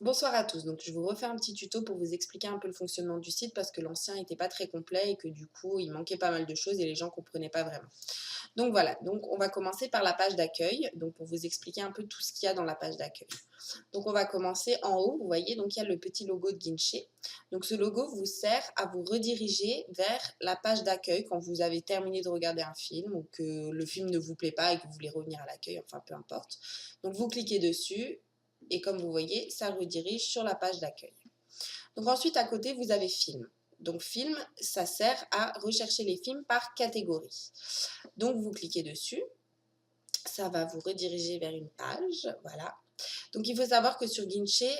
Bonsoir à tous, donc je vous refais un petit tuto pour vous expliquer un peu le fonctionnement du site parce que l'ancien n'était pas très complet et que du coup il manquait pas mal de choses et les gens ne comprenaient pas vraiment. Donc voilà, donc on va commencer par la page d'accueil, donc pour vous expliquer un peu tout ce qu'il y a dans la page d'accueil. Donc on va commencer en haut, vous voyez, donc il y a le petit logo de Guinché. Donc ce logo vous sert à vous rediriger vers la page d'accueil quand vous avez terminé de regarder un film ou que le film ne vous plaît pas et que vous voulez revenir à l'accueil, enfin peu importe. Donc vous cliquez dessus et comme vous voyez, ça redirige sur la page d'accueil. Donc ensuite, à côté, vous avez film. Donc film, ça sert à rechercher les films par catégorie. Donc vous cliquez dessus, ça va vous rediriger vers une page, voilà. Donc il faut savoir que sur Guinché,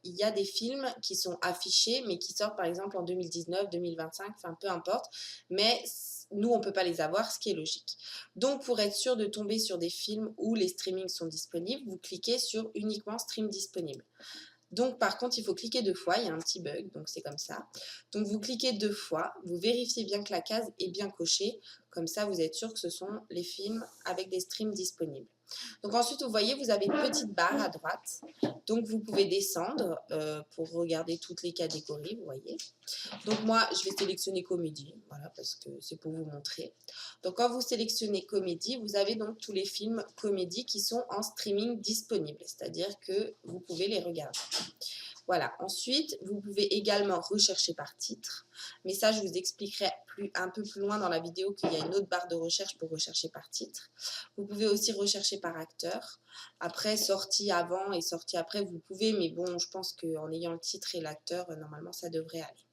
il y a des films qui sont affichés, mais qui sortent par exemple en 2019, 2025, enfin peu importe, mais nous, on ne peut pas les avoir, ce qui est logique. Donc pour être sûr de tomber sur des films où les streamings sont disponibles, vous cliquez sur uniquement stream disponible. Donc, par contre, il faut cliquer 2 fois, il y a un petit bug, donc c'est comme ça. Donc, vous cliquez 2 fois, vous vérifiez bien que la case est bien cochée, comme ça, vous êtes sûr que ce sont les films avec des streams disponibles. Donc ensuite, vous voyez, vous avez une petite barre à droite, donc vous pouvez descendre pour regarder toutes les catégories, vous voyez. Donc moi, je vais sélectionner comédie, voilà, parce que c'est pour vous montrer. Donc quand vous sélectionnez comédie, vous avez donc tous les films comédie qui sont en streaming disponibles, c'est-à-dire que vous pouvez les regarder. Voilà, ensuite, vous pouvez également rechercher par titre, mais ça, je vous expliquerai un peu plus loin dans la vidéo qu'il y a une autre barre de recherche pour rechercher par titre. Vous pouvez aussi rechercher par acteur. Après, sortie avant et sortie après, vous pouvez, mais bon, je pense qu'en ayant le titre et l'acteur, normalement, ça devrait aller.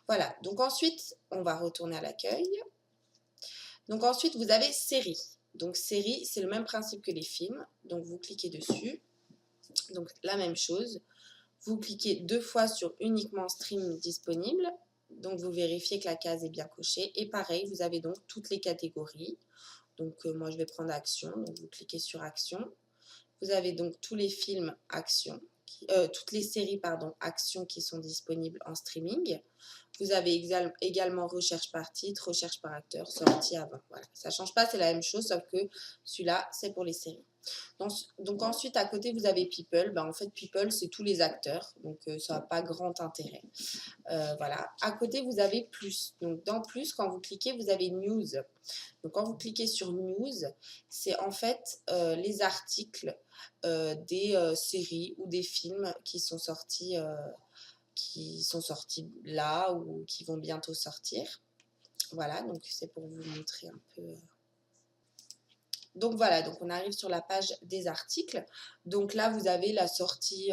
Voilà, donc ensuite, on va retourner à l'accueil. Donc ensuite, vous avez série. Donc série, c'est le même principe que les films. Donc vous cliquez dessus. Donc la même chose. Vous cliquez 2 fois sur uniquement stream disponible. Donc vous vérifiez que la case est bien cochée. Et pareil, vous avez donc toutes les catégories. Donc moi, je vais prendre action. Donc vous cliquez sur action. Vous avez donc tous les films action, toutes les séries pardon, action qui sont disponibles en streaming. Vous avez également recherche par titre, recherche par acteur, sortie avant. Voilà. Ça ne change pas, c'est la même chose, sauf que celui-là, c'est pour les séries. Donc ensuite, à côté, vous avez People. Ben, en fait, People, c'est tous les acteurs, donc ça n'a pas grand intérêt. Voilà. À côté, vous avez Plus. Donc dans Plus, quand vous cliquez, vous avez News. Donc quand vous cliquez sur News, c'est en fait les articles des séries ou des films qui sont sortis là ou qui vont bientôt sortir. Voilà, donc c'est pour vous montrer un peu. Donc voilà, donc on arrive sur la page des articles. Donc là, vous avez la sortie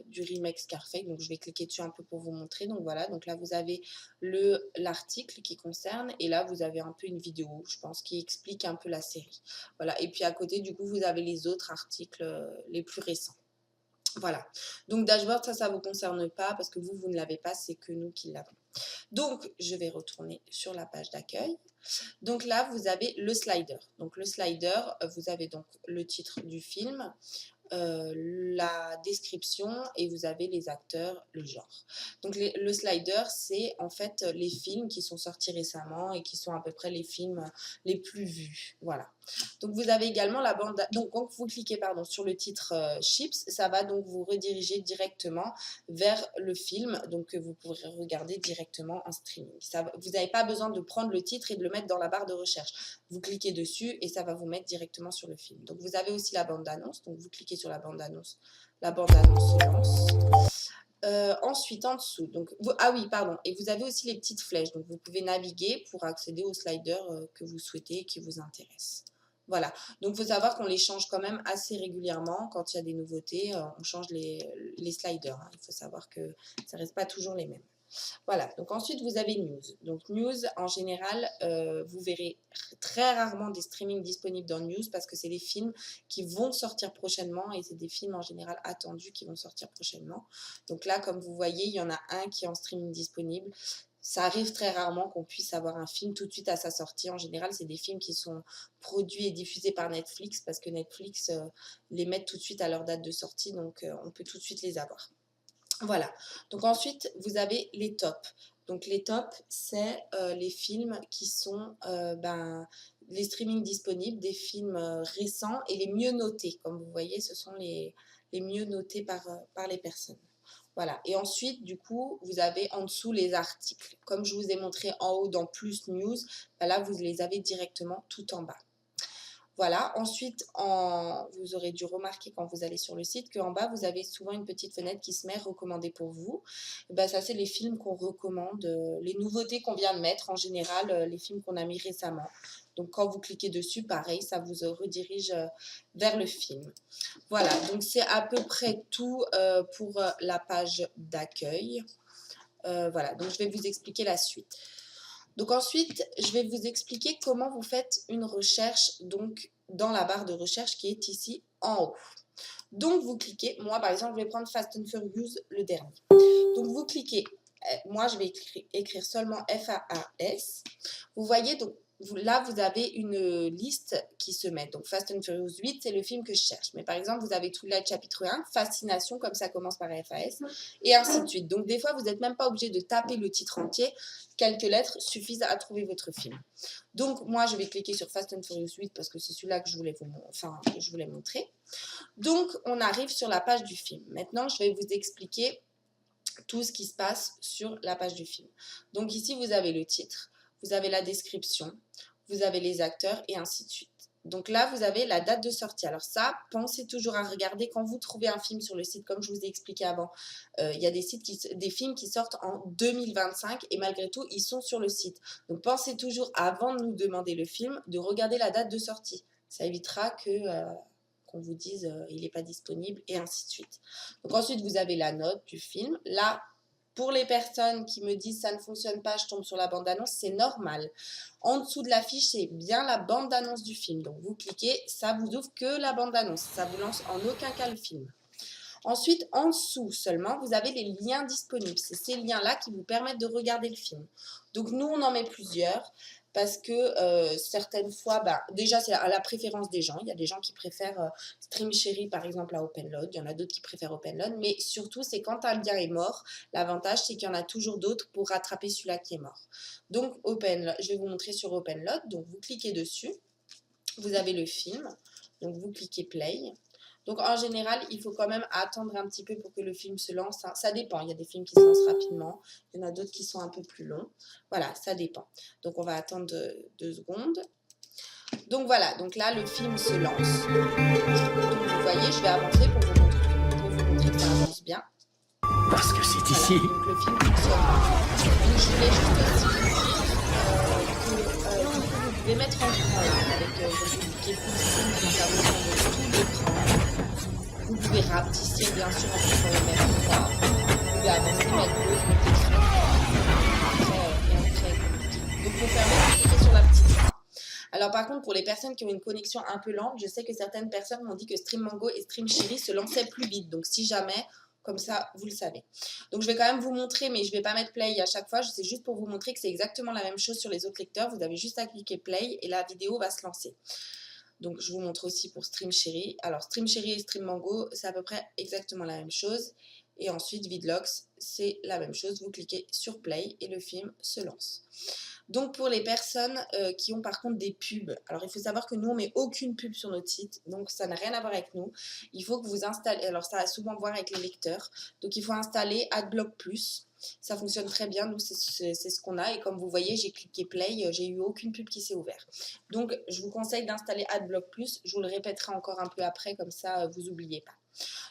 du remake Scarface. Donc je vais cliquer dessus un peu pour vous montrer. Donc voilà, donc là vous avez l'article qui concerne et là vous avez un peu une vidéo, je pense, qui explique un peu la série. Voilà, et puis à côté, du coup, vous avez les autres articles les plus récents. Voilà, donc dashboard, ça ne vous concerne pas parce que vous ne l'avez pas, c'est que nous qui l'avons. Donc, je vais retourner sur la page d'accueil. Donc là, vous avez le slider. Donc le slider, vous avez donc le titre du film, la description et vous avez les acteurs, le genre. Donc le slider, c'est en fait les films qui sont sortis récemment et qui sont à peu près les films les plus vus. Voilà. Donc vous avez également la bande. Donc quand vous cliquez pardon, sur le titre Chips, ça va donc vous rediriger directement vers le film donc que vous pourrez regarder directement en streaming. Vous n'avez pas besoin de prendre le titre et de le mettre dans la barre de recherche. Vous cliquez dessus et ça va vous mettre directement sur le film. Donc vous avez aussi la bande d'annonce, donc vous cliquez sur la bande d'annonce se lance. Ensuite, en dessous, ah oui, pardon, et vous avez aussi les petites flèches, donc vous pouvez naviguer pour accéder aux sliders que vous souhaitez et qui vous intéressent. Voilà, donc il faut savoir qu'on les change quand même assez régulièrement. Quand il y a des nouveautés, on change les sliders. Hein. Il faut savoir que ça ne reste pas toujours les mêmes. Voilà, donc ensuite vous avez News. Donc News, en général, vous verrez très rarement des streamings disponibles dans News parce que c'est des films qui vont sortir prochainement et c'est des films en général attendus qui vont sortir prochainement. Donc là, comme vous voyez, il y en a un qui est en streaming disponible. Ça arrive très rarement qu'on puisse avoir un film tout de suite à sa sortie. En général, c'est des films qui sont produits et diffusés par Netflix parce que Netflix les met tout de suite à leur date de sortie, donc on peut tout de suite les avoir. Voilà. Donc ensuite, vous avez les tops. Donc les tops, c'est les films qui sont les streamings disponibles, des films récents et les mieux notés. Comme vous voyez, ce sont les mieux notés par les personnes. Voilà, et ensuite, du coup, vous avez en dessous les articles. Comme je vous ai montré en haut dans Plus News, ben là, vous les avez directement tout en bas. Voilà, ensuite, vous aurez dû remarquer quand vous allez sur le site qu'en bas, vous avez souvent une petite fenêtre qui se met recommandé pour vous. Et ben, ça, c'est les films qu'on recommande, les nouveautés qu'on vient de mettre, en général, les films qu'on a mis récemment. Donc, quand vous cliquez dessus, pareil, ça vous redirige vers le film. Voilà, donc c'est à peu près tout pour la page d'accueil. Voilà, donc je vais vous expliquer la suite. Donc ensuite, je vais vous expliquer comment vous faites une recherche donc dans la barre de recherche qui est ici en haut. Donc vous cliquez, moi par exemple, je vais prendre Fast and Furious le dernier. Donc vous cliquez, moi je vais écrire seulement FAAS. Vous voyez, donc là vous avez une liste qui se met. Donc Fast and Furious 8, c'est le film que je cherche. Mais par exemple, vous avez tout là, chapitre 1, Fascination, comme ça commence par FAS, et ainsi de suite. Donc des fois, vous n'êtes même pas obligé de taper le titre entier. Quelques lettres suffisent à trouver votre film. Donc moi, je vais cliquer sur Fast and Furious 8 parce que c'est celui-là que je voulais montrer. Donc on arrive sur la page du film. Maintenant, je vais vous expliquer tout ce qui se passe sur la page du film. Donc ici, vous avez le titre, vous avez la description, vous avez les acteurs et ainsi de suite. Donc là, vous avez la date de sortie. Alors ça, pensez toujours à regarder quand vous trouvez un film sur le site, comme je vous ai expliqué avant. Il y a des films qui sortent en 2025 et malgré tout, ils sont sur le site. Donc pensez toujours, avant de nous demander le film, de regarder la date de sortie. Ça évitera qu'on vous dise il n'est pas disponible et ainsi de suite. Donc ensuite, vous avez la note du film. Là, pour les personnes qui me disent ça ne fonctionne pas, je tombe sur la bande-annonce, c'est normal. En dessous de l'affiche, c'est bien la bande-annonce du film. Donc vous cliquez, ça vous ouvre que la bande-annonce. Ça vous lance en aucun cas le film. Ensuite, en dessous seulement, vous avez les liens disponibles. C'est ces liens-là qui vous permettent de regarder le film. Donc nous, on en met plusieurs parce que certaines fois, déjà c'est à la préférence des gens. Il y a des gens qui préfèrent StreamSherry par exemple à OpenLoad. Il y en a d'autres qui préfèrent OpenLoad. Mais surtout, c'est quand un lien est mort, l'avantage c'est qu'il y en a toujours d'autres pour rattraper celui-là qui est mort. Donc OpenLoad, je vais vous montrer sur OpenLoad. Donc vous cliquez dessus. Vous avez le film. Donc vous cliquez Play. Donc en général, il faut quand même attendre un petit peu pour que le film se lance. Ça dépend, il y a des films qui se lancent rapidement, il y en a d'autres qui sont un peu plus longs. Voilà, ça dépend. Donc on va attendre 2 secondes. Donc voilà, donc là le film se lance. Donc vous voyez, je vais avancer pour vous montrer que ça avance bien. Parce que c'est ici. Voilà, donc le film fonctionne. Donc je voulais juste aussi que vous pouvez mettre en grand avec votre bouquet full screen, donc ça vous prend tout l'écran. Vous pouvez rapetisser bien sûr en faisant le même endroit. Vous pouvez avancer, mettre pause, mettre très compliqué. Donc, il faut faire bien cliquer sur la petite croix. Alors, par contre, pour les personnes qui ont une connexion un peu lente, je sais que certaines personnes m'ont dit que StreamMango et StreamSherry se lançaient plus vite. Donc, si jamais, comme ça, vous le savez. Donc, je vais quand même vous montrer, mais je ne vais pas mettre play à chaque fois. C'est juste pour vous montrer que c'est exactement la même chose sur les autres lecteurs. Vous avez juste à cliquer play et la vidéo va se lancer. Donc, je vous montre aussi pour StreamSherry. Alors, StreamSherry et StreamMango, c'est à peu près exactement la même chose. Et ensuite, Vidlox, c'est la même chose. Vous cliquez sur Play et le film se lance. Donc, pour les personnes qui ont par contre des pubs, alors il faut savoir que nous, on ne met aucune pub sur notre site. Donc, ça n'a rien à voir avec nous. Il faut que vous installez, alors ça a souvent à voir avec les lecteurs. Donc, il faut installer AdBlock Plus. Ça fonctionne très bien, nous c'est ce qu'on a et comme vous voyez j'ai cliqué play, j'ai eu aucune pub qui s'est ouverte. Donc je vous conseille d'installer AdBlock Plus, je vous le répéterai encore un peu après comme ça vous n'oubliez pas.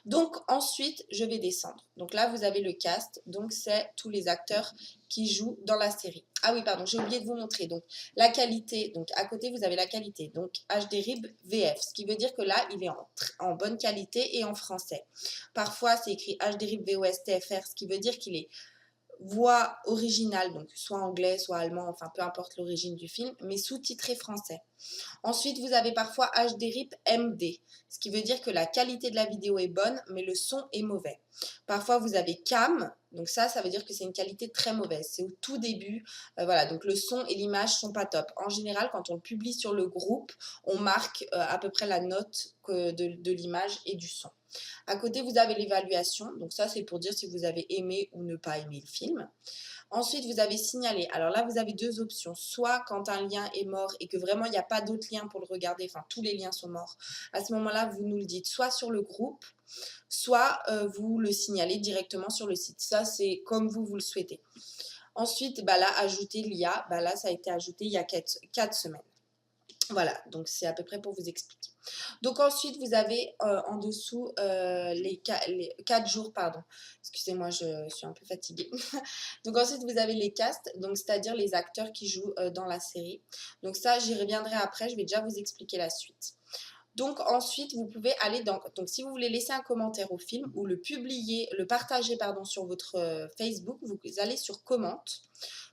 Donc ensuite je vais descendre, donc là vous avez le cast, donc c'est tous les acteurs qui jouent dans la série. Ah oui pardon, j'ai oublié de vous montrer, donc la qualité, donc à côté vous avez la qualité, donc HDRIB VF, ce qui veut dire que là il est en bonne qualité et en français. Parfois c'est écrit HDRIB VOST FR, ce qui veut dire qu'il est voix originale, donc soit anglais, soit allemand, enfin peu importe l'origine du film, mais sous-titré français. Ensuite, vous avez parfois HDRIP MD, ce qui veut dire que la qualité de la vidéo est bonne, mais le son est mauvais. Parfois, vous avez CAM, donc ça veut dire que c'est une qualité très mauvaise. C'est au tout début, voilà, donc le son et l'image sont pas top. En général, quand on le publie sur le groupe, on marque à peu près la note de l'image et du son. À côté, vous avez l'évaluation. Donc ça, c'est pour dire si vous avez aimé ou ne pas aimé le film. Ensuite, vous avez signalé. Alors là, vous avez deux options. Soit quand un lien est mort et que vraiment il n'y a pas d'autres liens pour le regarder, enfin tous les liens sont morts. À ce moment-là, vous nous le dites soit sur le groupe, soit vous le signalez directement sur le site. Ça, c'est comme vous le souhaitez. Ensuite, bah là, ajouter l'IA. Bah là, ça a été ajouté il y a 4 semaines. Voilà, donc c'est à peu près pour vous expliquer. Donc ensuite, vous avez en dessous les 4 jours, pardon. Excusez-moi, je suis un peu fatiguée. Donc ensuite, vous avez les casts, donc c'est-à-dire les acteurs qui jouent dans la série. Donc ça, j'y reviendrai après, je vais déjà vous expliquer la suite. Donc ensuite, vous pouvez aller dans... Donc si vous voulez laisser un commentaire au film ou le publier, le partager pardon, sur votre Facebook, vous allez sur commente.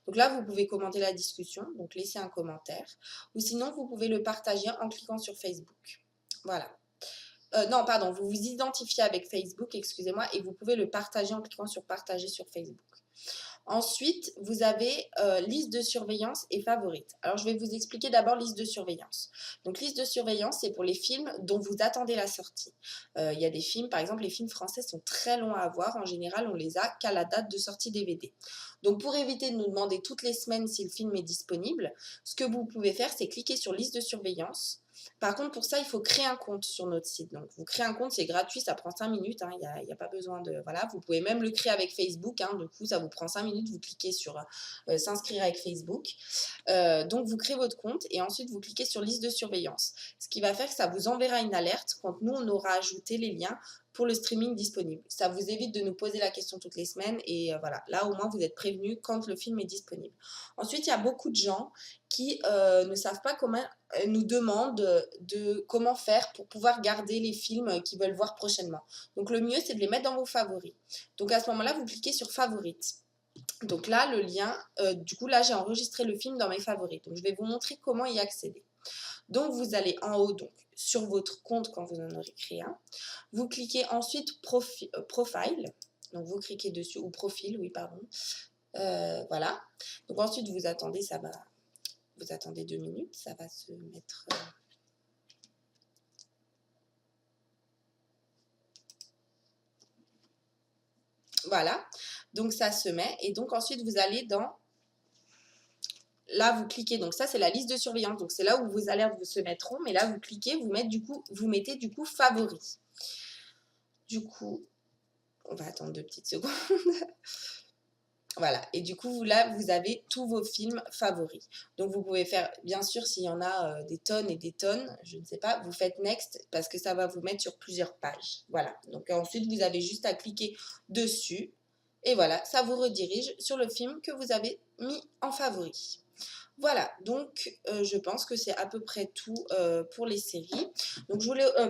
Donc là, vous pouvez commenter la discussion, donc laisser un commentaire. Ou sinon, vous pouvez le partager en cliquant sur Facebook. Voilà. Non, pardon, vous vous identifiez avec Facebook, excusez-moi, et vous pouvez le partager en cliquant sur partager sur Facebook. Ensuite, vous avez liste de surveillance et favorites. Alors, je vais vous expliquer d'abord liste de surveillance. Donc, liste de surveillance, c'est pour les films dont vous attendez la sortie. Il y a des films, par exemple, les films français sont très longs à avoir. En général, on les a qu'à la date de sortie DVD. Donc, pour éviter de nous demander toutes les semaines si le film est disponible, ce que vous pouvez faire, c'est cliquer sur liste de surveillance. Par contre, pour ça, il faut créer un compte sur notre site. Donc, vous créez un compte, c'est gratuit, ça prend 5 minutes. Il n'y a pas besoin de... Voilà, vous pouvez même le créer avec Facebook. Du coup, ça vous prend 5 minutes. Vous cliquez sur s'inscrire avec Facebook. Donc, vous créez votre compte et ensuite, vous cliquez sur liste de surveillance. Ce qui va faire que ça vous enverra une alerte quand nous, on aura ajouté les liens pour le streaming disponible. Ça vous évite de nous poser la question toutes les semaines et voilà, là au moins vous êtes prévenus quand le film est disponible. Ensuite, il y a beaucoup de gens qui ne savent pas comment, nous demandent comment faire pour pouvoir garder les films qu'ils veulent voir prochainement. Donc le mieux, c'est de les mettre dans vos favoris. Donc à ce moment-là, vous cliquez sur favorites. Donc là, le lien, du coup là, j'ai enregistré le film dans mes favoris. Donc je vais vous montrer comment y accéder. Donc, vous allez en haut, donc, sur votre compte quand vous en aurez créé un. Vous cliquez ensuite Profile. Donc, vous cliquez dessus, ou Profil, oui, pardon. Voilà. Donc, ensuite, vous attendez, vous attendez 2 minutes, ça va se mettre... Voilà. Donc, ça se met. Et donc, ensuite, vous allez dans... Là, vous cliquez, donc ça, c'est la liste de surveillance. Donc, c'est là où vos alertes se mettront. Mais là, vous cliquez, vous mettez du coup favoris. Du coup, on va attendre 2 petites secondes. Voilà, et du coup, là, vous avez tous vos films favoris. Donc, vous pouvez faire, bien sûr, s'il y en a des tonnes et des tonnes, je ne sais pas, vous faites Next parce que ça va vous mettre sur plusieurs pages. Voilà, donc ensuite, vous avez juste à cliquer dessus. Et voilà, ça vous redirige sur le film que vous avez mis en favori. Voilà, donc je pense que c'est à peu près tout pour les séries. Donc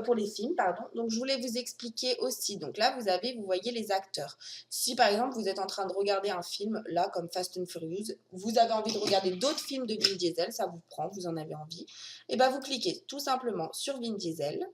pour les films, pardon. Donc je voulais vous expliquer aussi. Donc là, vous voyez les acteurs. Si par exemple vous êtes en train de regarder un film, là comme Fast and Furious, vous avez envie de regarder d'autres films de Vin Diesel, ça vous prend, vous en avez envie, et bien vous cliquez tout simplement sur Vin Diesel.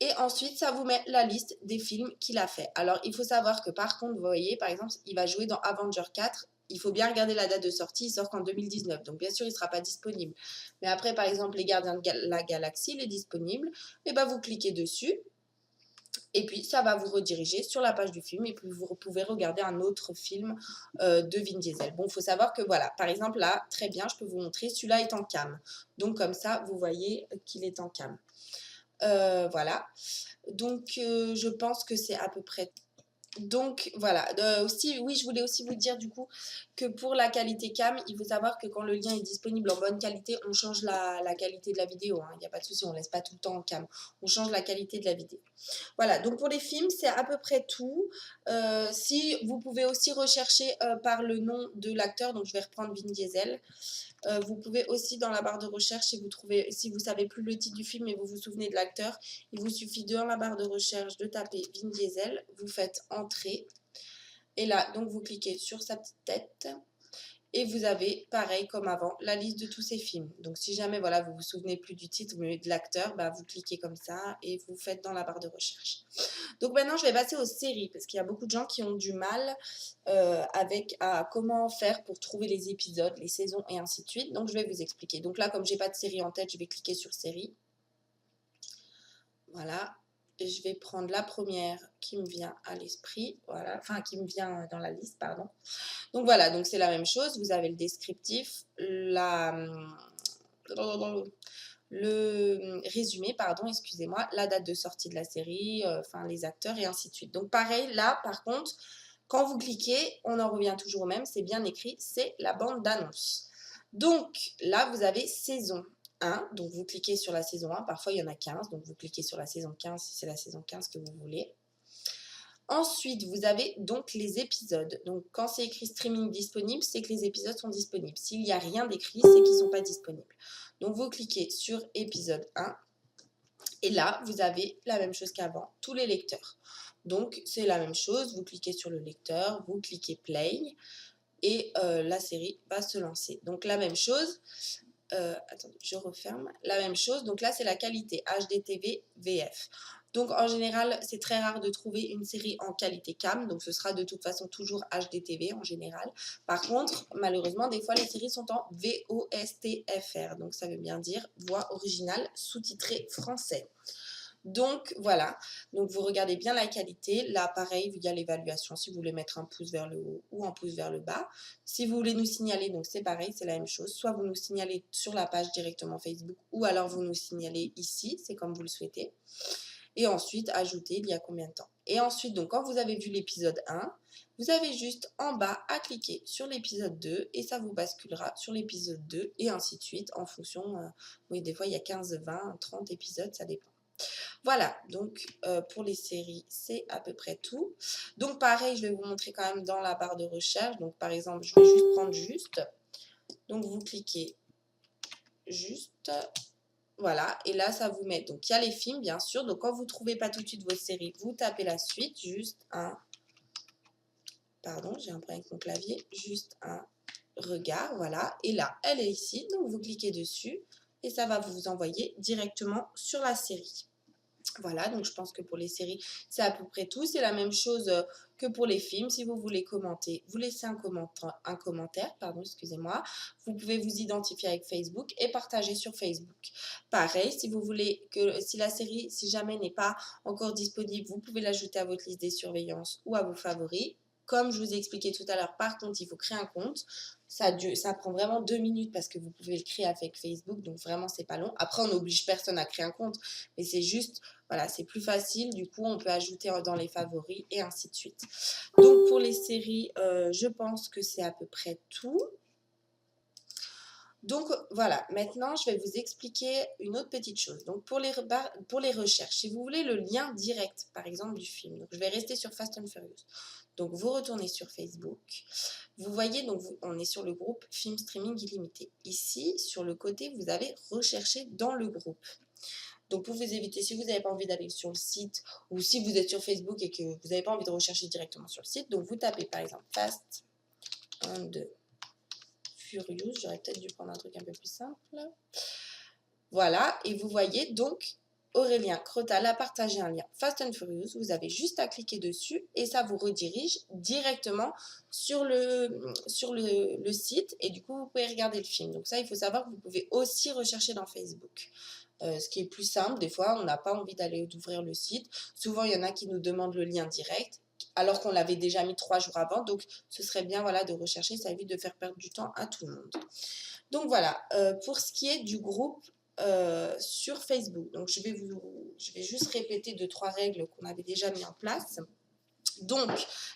Et ensuite, ça vous met la liste des films qu'il a fait. Alors, il faut savoir que par contre, vous voyez, par exemple, il va jouer dans Avenger 4. Il faut bien regarder la date de sortie, il sort qu'en 2019. Donc, bien sûr, il ne sera pas disponible. Mais après, par exemple, Les Gardiens de la Galaxie, il est disponible. Et bien, vous cliquez dessus. Et puis, ça va vous rediriger sur la page du film. Et puis, vous pouvez regarder un autre film de Vin Diesel. Bon, il faut savoir que, voilà, par exemple, là, très bien, je peux vous montrer, celui-là est en cam. Donc, comme ça, vous voyez qu'il est en cam. Voilà, donc je pense que c'est à peu près. Donc voilà, aussi, oui, je voulais aussi vous dire du coup que pour la qualité cam, il faut savoir que quand le lien est disponible en bonne qualité, on change la qualité de la vidéo, il n'y a pas de souci, on ne laisse pas tout le temps en cam, on change la qualité de la vidéo. Voilà, donc pour les films, c'est à peu près tout. Si vous pouvez aussi rechercher par le nom de l'acteur, donc je vais reprendre Vin Diesel. Vous pouvez aussi dans la barre de recherche, si vous savez plus le titre du film et vous vous souvenez de l'acteur, il vous suffit dans la barre de recherche de taper Vin Diesel, vous faites entrée et là donc vous cliquez sur sa petite tête et vous avez pareil comme avant la liste de tous ces films. Donc si jamais voilà vous vous souvenez plus du titre mais de l'acteur, bah, vous cliquez comme ça et vous faites dans la barre de recherche. Donc maintenant je vais passer aux séries parce qu'il y a beaucoup de gens qui ont du mal à comment faire pour trouver les épisodes, les saisons et ainsi de suite. Donc je vais vous expliquer. Donc là comme j'ai pas de série en tête, je vais cliquer sur série. Voilà. je vais prendre la première qui me vient à l'esprit, voilà, enfin qui me vient dans la liste, pardon. Donc voilà, donc c'est la même chose, vous avez le descriptif, le résumé, pardon, excusez-moi, la date de sortie de la série, enfin les acteurs et ainsi de suite. Donc pareil, là par contre, quand vous cliquez, on en revient toujours au même, c'est bien écrit, c'est la bande d'annonce. Donc là, vous avez saison 1, donc vous cliquez sur la saison 1, parfois il y en a 15, donc vous cliquez sur la saison 15 si c'est la saison 15 que vous voulez. Ensuite, vous avez donc les épisodes. Donc, quand c'est écrit streaming disponible, c'est que les épisodes sont disponibles. S'il n'y a rien d'écrit, c'est qu'ils ne sont pas disponibles. Donc, vous cliquez sur épisode 1. Et là, vous avez la même chose qu'avant, tous les lecteurs. Donc, c'est la même chose. Vous cliquez sur le lecteur, vous cliquez play. Et la série va se lancer. Donc, la même chose. Attendez, je referme. La même chose. Donc là, c'est la qualité HDTV VF. Donc en général, c'est très rare de trouver une série en qualité cam, donc ce sera de toute façon toujours HDTV en général. Par contre, malheureusement, des fois les séries sont en VOSTFR, donc ça veut bien dire voix originale sous-titrée français. Donc voilà, donc vous regardez bien la qualité. Là, pareil, il y a l'évaluation si vous voulez mettre un pouce vers le haut ou un pouce vers le bas. Si vous voulez nous signaler, donc c'est pareil, c'est la même chose. Soit vous nous signalez sur la page directement Facebook ou alors vous nous signalez ici, c'est comme vous le souhaitez. Et ensuite, ajouter il y a combien de temps. Et ensuite, donc quand vous avez vu l'épisode 1, vous avez juste en bas à cliquer sur l'épisode 2 et ça vous basculera sur l'épisode 2 et ainsi de suite en fonction, oui, des fois il y a 15, 20, 30 épisodes, ça dépend. Voilà, donc pour les séries, c'est à peu près tout. Donc pareil, je vais vous montrer quand même dans la barre de recherche. Donc par exemple, je vais juste prendre juste. Donc vous cliquez juste. Voilà, et là ça vous met. Donc il y a les films, bien sûr. Donc quand vous ne trouvez pas tout de suite votre série, vous tapez la suite. Juste un. Pardon, j'ai un problème avec mon clavier. Juste un regard, voilà. Et là, elle est ici. Donc vous cliquez dessus et ça va vous envoyer directement sur la série. Voilà, donc je pense que pour les séries, c'est à peu près tout. C'est la même chose que pour les films. Si vous voulez commenter, vous laissez un commentaire, pardon, excusez-moi. Vous pouvez vous identifier avec Facebook et partager sur Facebook. Pareil, si vous voulez que, si la série, si jamais n'est pas encore disponible, vous pouvez l'ajouter à votre liste des surveillances ou à vos favoris. Comme je vous ai expliqué tout à l'heure, par contre, il faut créer un compte. Ça prend vraiment 2 minutes parce que vous pouvez le créer avec Facebook, donc vraiment, c'est pas long. Après, on n'oblige personne à créer un compte, mais c'est juste, voilà, c'est plus facile. Du coup, on peut ajouter dans les favoris et ainsi de suite. Donc, pour les séries, je pense que c'est à peu près tout. Donc voilà, maintenant je vais vous expliquer une autre petite chose. Donc pour les recherches, si vous voulez le lien direct, par exemple du film, donc je vais rester sur Fast and Furious. Donc vous retournez sur Facebook, vous voyez, donc on est sur le groupe Film Streaming Illimité. Ici, sur le côté, vous avez recherché dans le groupe. Donc pour vous éviter, si vous n'avez pas envie d'aller sur le site, ou si vous êtes sur Facebook et que vous n'avez pas envie de rechercher directement sur le site, donc vous tapez par exemple Fast and Furious, j'aurais peut-être dû prendre un truc un peu plus simple. Voilà, et vous voyez donc Aurélien Crotal a partagé un lien Fast and Furious. Vous avez juste à cliquer dessus et ça vous redirige directement sur le site et du coup vous pouvez regarder le film. Donc ça, il faut savoir que vous pouvez aussi rechercher dans Facebook. Ce qui est plus simple, des fois on n'a pas envie d'aller d'ouvrir le site. Souvent il y en a qui nous demandent le lien direct alors qu'on l'avait déjà mis 3 jours avant. Donc ce serait bien, voilà, de rechercher, ça évite de faire perdre du temps à tout le monde. Donc voilà, pour ce qui est du groupe sur Facebook. Donc je vais juste répéter 2-3 règles qu'on avait déjà mis en place. Donc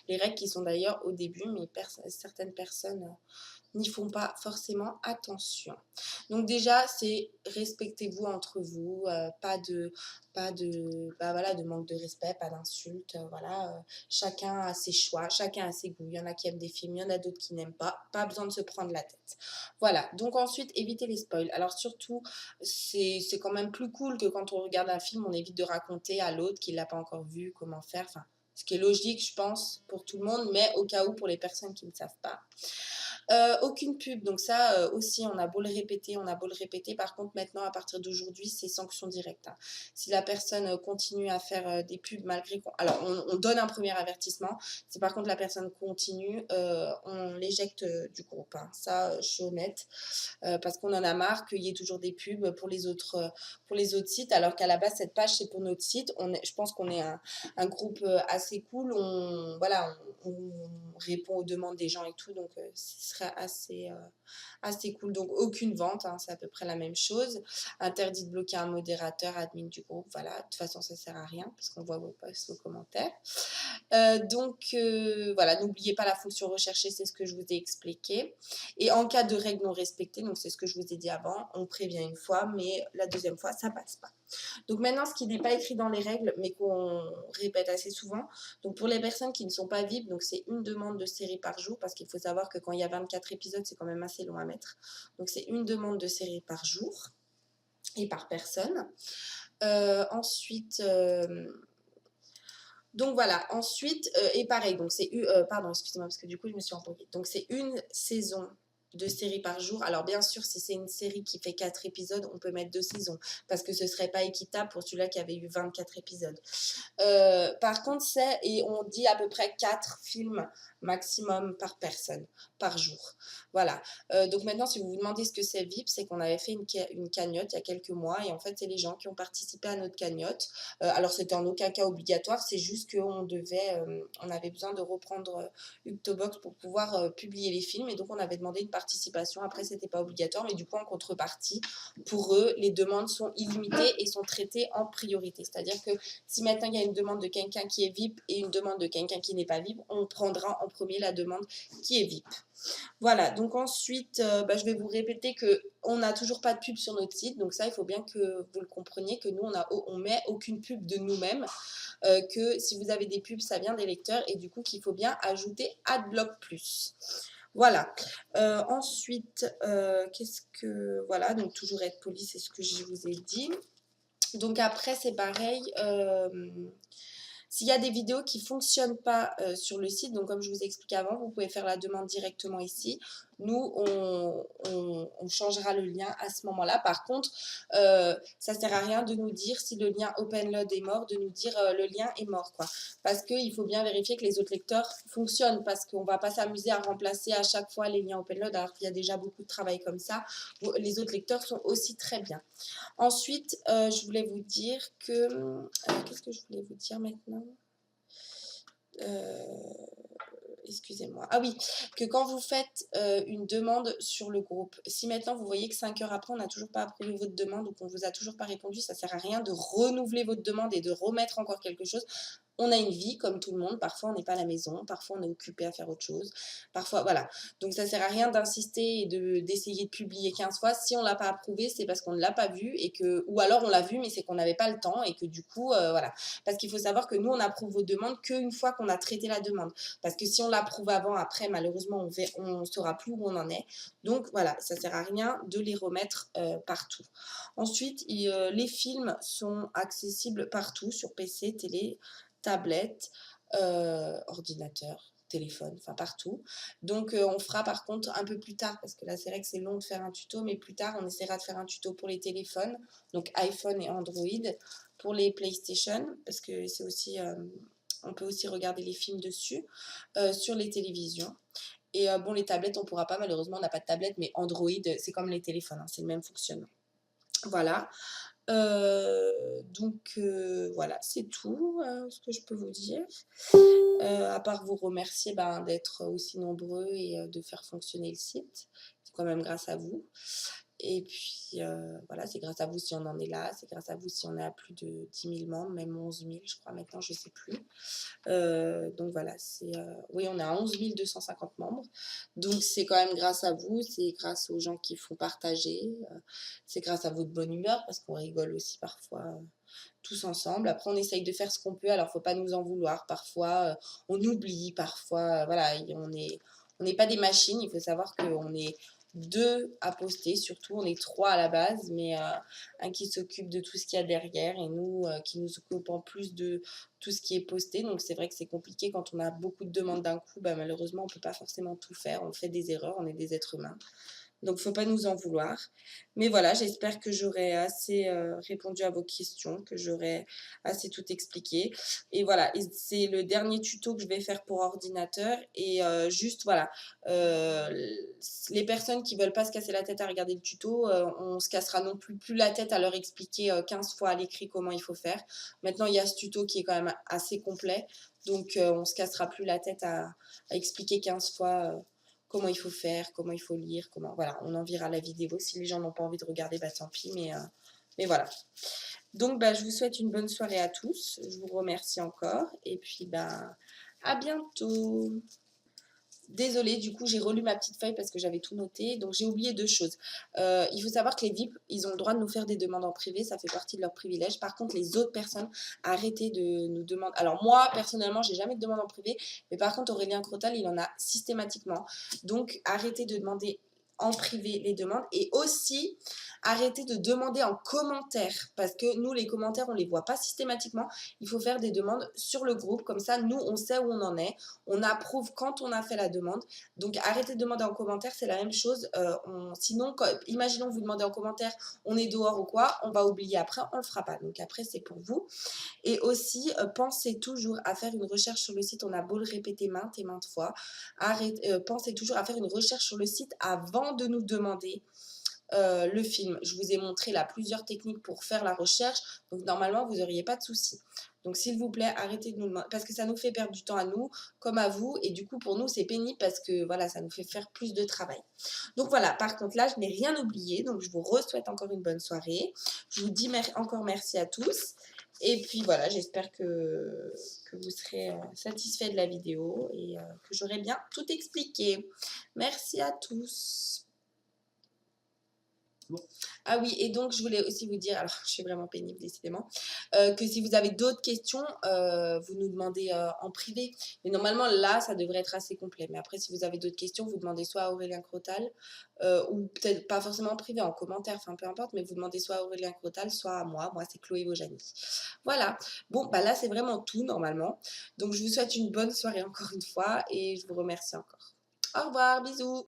les règles qui sont d'ailleurs au début, mais certaines personnes n'y font pas forcément attention. Donc déjà, c'est respectez-vous entre vous, voilà, de manque de respect, pas d'insultes, voilà, chacun a ses choix, chacun a ses goûts. Il y en a qui aiment des films, il y en a d'autres qui n'aiment pas besoin de se prendre la tête. Voilà, donc ensuite, évitez les spoils. Alors surtout, c'est quand même plus cool que quand on regarde un film, on évite de raconter à l'autre qui ne l'a pas encore vu, comment faire, enfin, ce qui est logique, je pense, pour tout le monde, mais au cas où, pour les personnes qui ne savent pas. Aucune pub, donc ça aussi, on a beau le répéter, on a beau le répéter. Par contre, maintenant, à partir d'aujourd'hui, c'est sanction directe, hein. Si la personne continue à faire des pubs malgré qu'on... Alors, on donne un premier avertissement. Si par contre la personne continue, on l'éjecte du groupe, hein. Ça, je suis honnête, parce qu'on en a marre qu'il y ait toujours des pubs pour les autres sites, alors qu'à la base, cette page, c'est pour notre site. Je pense qu'on est un groupe assez cool. Voilà, on répond aux demandes des gens et tout, donc ce serait assez cool. Donc aucune vente, hein, c'est à peu près la même chose. Interdit de bloquer un modérateur, admin du groupe, voilà. De toute façon, ça sert à rien parce qu'on voit vos posts, vos commentaires. Voilà, n'oubliez pas la fonction rechercher, c'est ce que je vous ai expliqué. Et en cas de règles non respectées, donc c'est ce que je vous ai dit avant, on prévient une fois, mais la deuxième fois, ça passe pas. Donc maintenant, ce qui n'est pas écrit dans les règles, mais qu'on répète assez souvent, donc pour les personnes qui ne sont pas VIP, donc c'est une demande de série par jour, parce qu'il faut savoir que quand il y a 24 épisodes, c'est quand même assez long à mettre. Donc c'est une demande de série par jour et par personne. Ensuite... Donc voilà, ensuite, et pareil, donc c'est, pardon, excusez-moi, parce que du coup, je me suis embrouillée. Donc c'est une saison de série par jour. Alors bien sûr, si c'est une série qui fait 4 épisodes, on peut mettre 2 saisons, parce que ce ne serait pas équitable pour celui-là qui avait eu 24 épisodes. Par contre, et on dit à peu près 4 films maximum par personne, par jour. Voilà. Donc maintenant, si vous vous demandez ce que c'est VIP, c'est qu'on avait fait une cagnotte il y a quelques mois, et en fait, c'est les gens qui ont participé à notre cagnotte. Alors, c'était en aucun cas obligatoire, c'est juste on avait besoin de reprendre Uctobox pour pouvoir publier les films, et donc on avait demandé une participation. Après, c'était pas obligatoire, mais du coup, en contrepartie, pour eux, les demandes sont illimitées et sont traitées en priorité. C'est-à-dire que si maintenant il y a une demande de quelqu'un qui est VIP et une demande de quelqu'un qui n'est pas VIP, on prendra en premier la demande qui est VIP. Voilà, donc ensuite, je vais vous répéter qu'on n'a toujours pas de pub sur notre site. Donc ça, il faut bien que vous le compreniez, que nous, on met aucune pub de nous-mêmes. Que si vous avez des pubs, ça vient des lecteurs. Et du coup, qu'il faut bien ajouter Adblock Plus. Voilà. Ensuite, voilà, donc toujours être poli, c'est ce que je vous ai dit. Donc après, c'est pareil. S'il y a des vidéos qui ne fonctionnent pas sur le site, donc comme je vous ai expliqué avant, vous pouvez faire la demande directement ici. Nous, on changera le lien à ce moment-là. Par contre, ça ne sert à rien de nous dire si le lien OpenLoad est mort, de nous dire le lien est mort, quoi. Parce qu'il faut bien vérifier que les autres lecteurs fonctionnent, parce qu'on ne va pas s'amuser à remplacer à chaque fois les liens OpenLoad, alors qu'il y a déjà beaucoup de travail comme ça. Les autres lecteurs sont aussi très bien. Ensuite, je voulais vous dire que... Qu'est-ce que je voulais vous dire maintenant ? Excusez-moi. Ah oui, que quand vous faites une demande sur le groupe, si maintenant vous voyez que 5 heures après, on n'a toujours pas approuvé votre demande ou qu'on ne vous a toujours pas répondu, ça ne sert à rien de renouveler votre demande et de remettre encore quelque chose. On a une vie comme tout le monde, parfois on n'est pas à la maison, parfois on est occupé à faire autre chose, parfois voilà. Donc ça sert à rien d'insister et d'essayer de publier 15 fois. Si on ne l'a pas approuvé, c'est parce qu'on ne l'a pas vu, ou alors on l'a vu mais c'est qu'on n'avait pas le temps et que du coup, voilà. Parce qu'il faut savoir que nous, on approuve vos demandes qu'une fois qu'on a traité la demande. Parce que si on l'approuve avant, après, malheureusement, on ne saura plus où on en est. Donc voilà, ça ne sert à rien de les remettre partout. Ensuite, les films sont accessibles partout, sur PC, télé, tablette, ordinateur, téléphone, enfin partout. Donc on fera par contre un peu plus tard, parce que là c'est vrai que c'est long de faire un tuto, mais plus tard on essaiera de faire un tuto pour les téléphones, donc iPhone et Android, pour les PlayStation, parce que c'est aussi, on peut aussi regarder les films dessus, sur les télévisions. Et bon, les tablettes, on ne pourra pas, malheureusement, on n'a pas de tablette, mais Android, c'est comme les téléphones, hein, c'est le même fonctionnement. Voilà. Voilà, c'est tout ce que je peux vous dire. À part vous remercier d'être aussi nombreux et de faire fonctionner le site. C'est quand même grâce à vous. Et puis voilà, c'est grâce à vous si on en est là, c'est grâce à vous si on est à plus de 10 000 membres, même 11 000 je crois maintenant, je ne sais plus. Donc voilà, oui, on est à 11 250 membres, donc c'est quand même grâce à vous, c'est grâce aux gens qui font partager, c'est grâce à votre bonne humeur, parce qu'on rigole aussi parfois tous ensemble. Après, on essaye de faire ce qu'on peut, alors faut pas nous en vouloir, parfois on oublie, parfois voilà, on n'est pas des machines, il faut savoir qu'on est 2 à poster, surtout, on est 3 à la base, mais un qui s'occupe de tout ce qu'il y a derrière et nous qui nous occupons plus de tout ce qui est posté. Donc c'est vrai que c'est compliqué quand on a beaucoup de demandes d'un coup, bah, malheureusement on ne peut pas forcément tout faire, on fait des erreurs, on est des êtres humains. Donc, faut pas nous en vouloir. Mais voilà, j'espère que j'aurai assez répondu à vos questions, que j'aurai assez tout expliqué. Et voilà, et c'est le dernier tuto que je vais faire pour ordinateur. Et juste, voilà, euh, les personnes qui veulent pas se casser la tête à regarder le tuto, on se cassera non plus la tête à leur expliquer 15 fois à l'écrit comment il faut faire. Maintenant, il y a ce tuto qui est quand même assez complet. Donc, on se cassera plus la tête à expliquer 15 fois comment il faut faire, comment il faut lire, comment... Voilà, on enverra la vidéo. Si les gens n'ont pas envie de regarder, bah tant pis, mais voilà. Donc, bah, je vous souhaite une bonne soirée à tous. Je vous remercie encore. Et puis, bah, à bientôt. Désolée, du coup, j'ai relu ma petite feuille parce que j'avais tout noté. Donc, j'ai oublié 2 choses. Il faut savoir que les VIP, ils ont le droit de nous faire des demandes en privé. Ça fait partie de leur privilège. Par contre, les autres personnes, arrêtez de nous demander. Alors, moi, personnellement, j'ai jamais de demande en privé. Mais par contre, Aurélien Crotal, il en a systématiquement. Donc, arrêtez de demander en privé les demandes. Et aussi, arrêtez de demander en commentaire. Parce que nous, les commentaires, on ne les voit pas systématiquement. Il faut faire des demandes sur le groupe. Comme ça, nous, on sait où on en est. On approuve quand on a fait la demande. Donc, arrêtez de demander en commentaire, c'est la même chose. Sinon, imaginons vous demandez en commentaire, on est dehors ou quoi, on va oublier après, on ne le fera pas. Donc, après, c'est pour vous. Et aussi, pensez toujours à faire une recherche sur le site. On a beau le répéter maintes et maintes fois. Pensez toujours à faire une recherche sur le site avant de nous demander le film. Je vous ai montré là plusieurs techniques pour faire la recherche, donc normalement vous n'auriez pas de soucis. Donc s'il vous plaît, arrêtez de nous demander, parce que ça nous fait perdre du temps à nous, comme à vous, et du coup pour nous c'est pénible parce que voilà, ça nous fait faire plus de travail. Donc voilà, par contre là je n'ai rien oublié, donc je vous souhaite encore une bonne soirée. Je vous dis encore merci à tous. Et puis voilà, j'espère que vous serez satisfaits de la vidéo et que j'aurai bien tout expliqué. Merci à tous. Bon. Ah oui, et donc je voulais aussi vous dire, alors je suis vraiment pénible décidément, que si vous avez d'autres questions, vous nous demandez en privé. Mais normalement là, ça devrait être assez complet. Mais après, si vous avez d'autres questions, vous demandez soit à Aurélien Crotal, ou peut-être pas forcément en privé, en commentaire, enfin peu importe, mais vous demandez soit à Aurélien Crotal, soit à moi. Moi, c'est Chloé Vojani. Voilà. Bon, bah là, c'est vraiment tout normalement. Donc je vous souhaite une bonne soirée encore une fois et je vous remercie encore. Au revoir, bisous.